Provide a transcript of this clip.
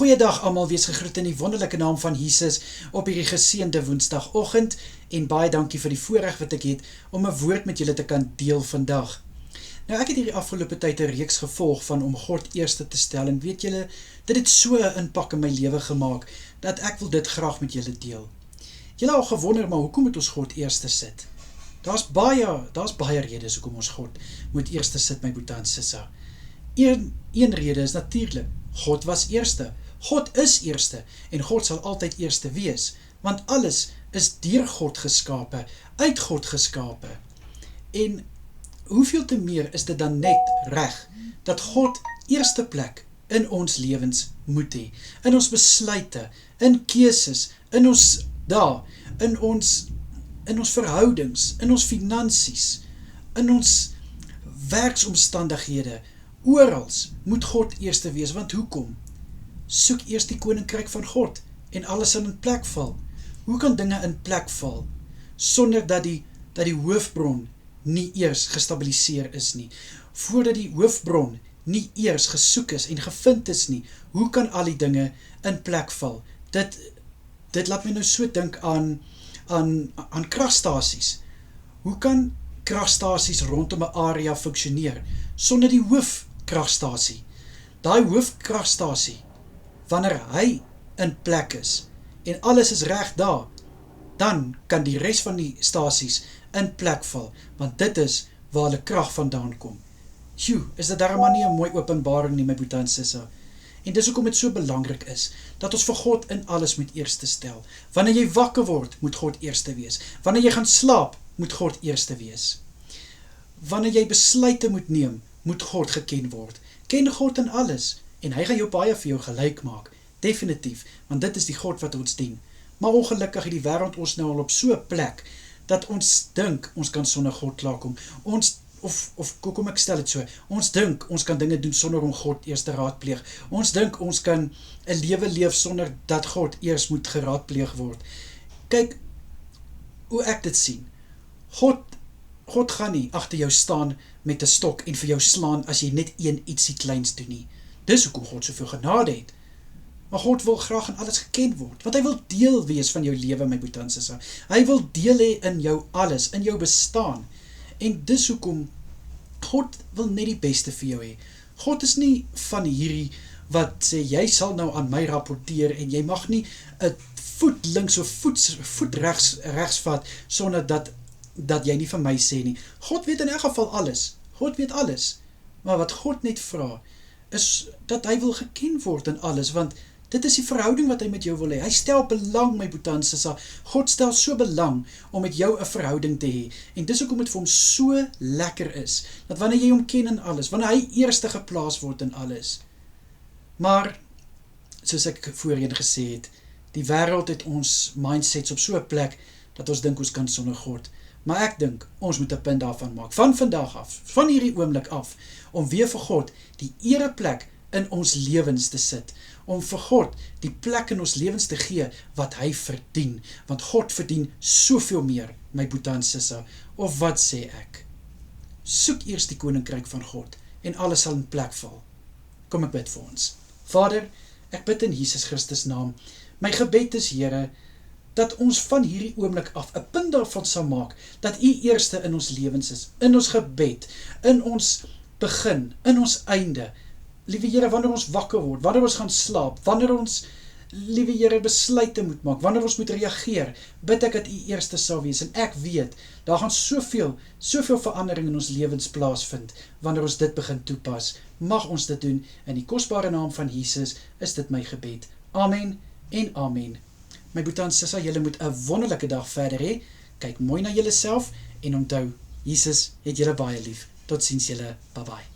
Goeiedag almal, wees gegroet in die wonderlike naam van Jesus op hierdie geseënde woensdagoggend en baie dankie vir die voorreg wat ek het om 'n woord met julle te kan deel vandag. Nou ek het hierdie afgelope tyd 'n reeks gevolg van om God eerste te stel en weet julle, dit het so 'n impak in my lewe gemaak dat ek wil dit graag met julle deel. Julle al gewonder, maar hoekom moet ons God eerste sit? Daar's baie redes hoekom ons God moet eerste sit, my boetie en sissa. Een rede is natuurlik, God was eerste. God is eerste en God sal altyd eerste wees, want alles is deur God geskape, uit God geskape. En hoeveel te meer is dit dan net reg dat God eerste plek in ons lewens moet hê, in ons besluite, in keuses, in ons in ons verhoudings, in ons finansies, in ons werksomstandighede, orals moet God eerste wees, want hoekom? Soek eers die koninkryk van God en alles sal in plek val. Hoe kan dinge in plek val sonder dat die hoofbron nie eers gestabiliseer is nie? Voordat die hoofbron nie eers gesoek is en gevind is nie, hoe kan al die dinge in plek val? Dit laat my nou so dink aan kragstasies. Hoe kan kragstasies rondom 'n area funksioneer sonder die hoofkragstasie? Daai hoofkragstasie, wanneer hy in plek is en alles is reg daar, dan kan die res van die stasies in plek val, want dit is waar hulle krag vandaan kom. Is dit darem nie 'n mooi openbaring nie, my boetie en sissa? En dis hoekom dit so belangrik is, dat ons vir God in alles moet eerste stel. Wanneer jy wakker word, moet God eerste wees. Wanneer jy gaan slaap, moet God eerste wees. Wanneer jy besluite moet neem, moet God geken word. Ken God in alles, en hy gaan jou baie vir jou gelyk maak, definitief, want dit is die God wat ons dien. Maar ongelukkig het die wêreld ons nou al op so 'n plek, dat ons dink, ons kan sonder God klaarkom. Kom ek stel dit so, ons dink, ons kan dinge doen sonder om God eers te raadpleeg. Ons dink, ons kan 'n lewe leef sonder dat God eers moet geraadpleeg word. Kyk, hoe ek dit sien. God gaan nie agter jou staan met 'n stok en vir jou slaan as jy net ietsie kleins doen nie. Dis hoekom God soveel genade het. Maar God wil graag in alles geken word, want hy wil deel wees van jou lewe, my boetie en sissa. Hy wil deel hê in jou alles, in jou bestaan. En dis hoekom God wil net die beste vir jou hê. God is nie van hierdie wat sê, jy sal nou aan my rapporteer en jy mag nie 'n voet links of voet regs vat, sonder dat jy nie vir my sê nie. God weet in elk geval alles. God weet alles. Maar wat God net vra, is dat hy wil geken word in alles, want dit is die verhouding wat hy met jou wil hê. Hy stel belang, my boetie en sissa. God stel so belang om met jou 'n verhouding te hê. En dis hoekom dit vir hom so lekker is, dat wanneer jy hom ken in alles, wanneer hy eerste geplaas word in alles. Maar, soos ek voorheen gesê het, die wêreld het ons mindsets op so 'n plek, dat ons dink ons kan sonder God. Maar ek dink, ons moet 'n punt daarvan maak, van vandag af, van hierdie oomblik af, om weer vir God die ereplek in ons lewens te sit, om vir God die plek in ons lewens te gee wat hy verdien, want God verdien soveel meer, my boetie en sissa. Of wat sê ek? Soek eers die koninkryk van God en alles sal in plek val. Kom ek bid vir ons. Vader, ek bid in Jesus Christus naam. My gebed is, Here, dat ons van hierdie oomblik af 'n punt daarvan sal maak, dat U eerste in ons lewens is, in ons gebed, in ons begin, in ons einde. Liewe Here, wanneer ons wakker word, wanneer ons gaan slaap, wanneer ons, liewe Here, besluite moet maak, wanneer ons moet reageer, bid ek dat U eerste sal wees, en ek weet, daar gaan soveel verandering in ons lewens plaasvind, wanneer ons dit begin toepas. Mag ons dit doen, in die kosbare naam van Jesus, is dit my gebed. Amen en amen. My boetie en sissa, julle moet 'n wonderlike dag verder hê. Kyk mooi na julle self, en onthou, Jesus het julle baie lief. Tot ziens julle, bye bye.